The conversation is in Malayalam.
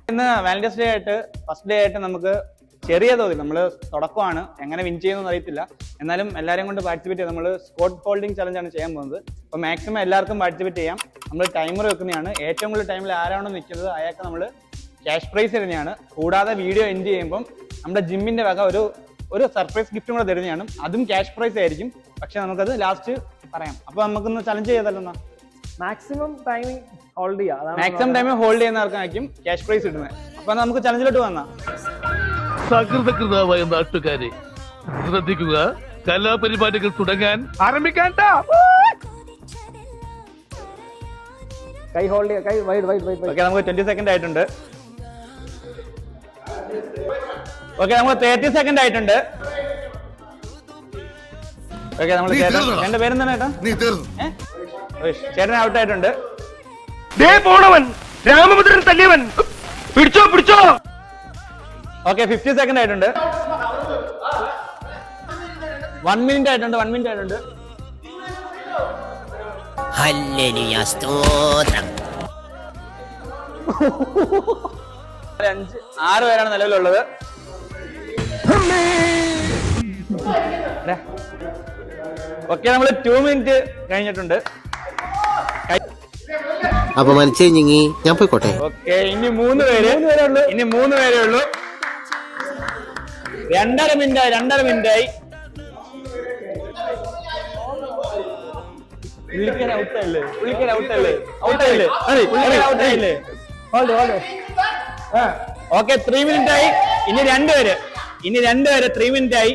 ഇന്ന് വാലന്റൈൻസ് ഡേ ആയിട്ട് ഫസ്റ്റ് ഡേ ആയിട്ട് നമുക്ക് ചെറിയ തോതിൽ നമ്മൾ തുടക്കമാണ്, എങ്ങനെ വിൻ ചെയ്യുമെന്ന് അറിയത്തില്ല. എന്നാലും എല്ലാവരെയും കൊണ്ട് പാർട്ടിസിപ്പേറ്റ് ചെയ്യാം. നമ്മൾ സ്കോട്ട് ഹോൾഡിംഗ് ചലഞ്ചാണ് ചെയ്യാൻ പോകുന്നത്. അപ്പോൾ മാക്സിമം എല്ലാവർക്കും പാർട്ടിസിപ്പേറ്റ് ചെയ്യാം. നമ്മൾ ടൈമർ വെക്കുന്നതാണ്. ഏറ്റവും കൂടുതൽ ടൈമിൽ ആരാണോ നിൽക്കുന്നത് അയാൾക്ക് നമ്മൾ ക്യാഷ് പ്രൈസ് തരുന്നതാണ്. കൂടാതെ വീഡിയോ എൻഡ് ചെയ്യുമ്പം നമ്മുടെ ജിമ്മിന്റെ വക ഒരു സർപ്രൈസ് ഗിഫ്റ്റും കൂടെ തരുന്നതാണ്. അതും ക്യാഷ് പ്രൈസ് ആയിരിക്കും. പക്ഷെ നമുക്കത് ലാസ്റ്റ് പറയാം. അപ്പോൾ നമുക്കൊന്ന് ചലഞ്ച് ചെയ്താലോ? മാക്സിമം ടൈമിംഗ് ഹോൾഡ് ചെയ്യാം. മാക്സിമം ടൈം ഹോൾഡ് ചെയ്യുന്ന ആർക്കായിരിക്കും ക്യാഷ് പ്രൈസ് കിട്ടുന്നത്. അപ്പൊ നമുക്ക് ചലഞ്ചിലോട്ട് വന്നാ. സകൃതകൃതമായ നാട്ടുകാരെ ശ്രദ്ധിക്കുക, കലാപരിപാടികൾ തുടങ്ങാൻ ആരംഭിക്കാൻ. കൈ ഹോൾഡ് ചെയ്യാം, കൈ വൈഡ് വൈഡ് വൈഡ്. ഓക്കെ, നമുക്ക് 20 സെക്കൻഡ് ആയിട്ടുണ്ട്. ഓക്കെ, നമുക്ക് 30 സെക്കൻഡ് ആയിട്ടുണ്ട്. ഓക്കെ, നമ്മൾ എന്റെ പേരെന്താണ് ചേട്ടാ? ചേട്ടൻ ഔട്ട് ആയിട്ടുണ്ട്. രാമഭദ്രൻ തല്ലിയവൻ, പിടിച്ചോ പിടിച്ചോ. ഓക്കെ, 50 സെക്കൻഡ് ആയിട്ടുണ്ട്. 1 മിനിറ്റ് ആയിട്ടുണ്ട്. 1 മിനിറ്റ് ആയിട്ടുണ്ട്. ഹല്ലേലൂയ, സ്തോത്രം. 6 പേരാണ് നിലവിലുള്ളത്. ഓക്കെ, നമ്മൾ 2 മിനിറ്റ് കഴിഞ്ഞിട്ടുണ്ട്. അപമാനിച്ചേ ഞങ്ങി, ഞാൻ പോയിക്കോട്ടെ. ഓക്കെ, ഇനി 3 പേരേ ഉള്ളൂ. 2.5 മിനിറ്റായി. ഓക്കെ, 3 മിനിറ്റ് ആയി. ഇനി 2 പേര് 3 മിനിറ്റ് ആയി.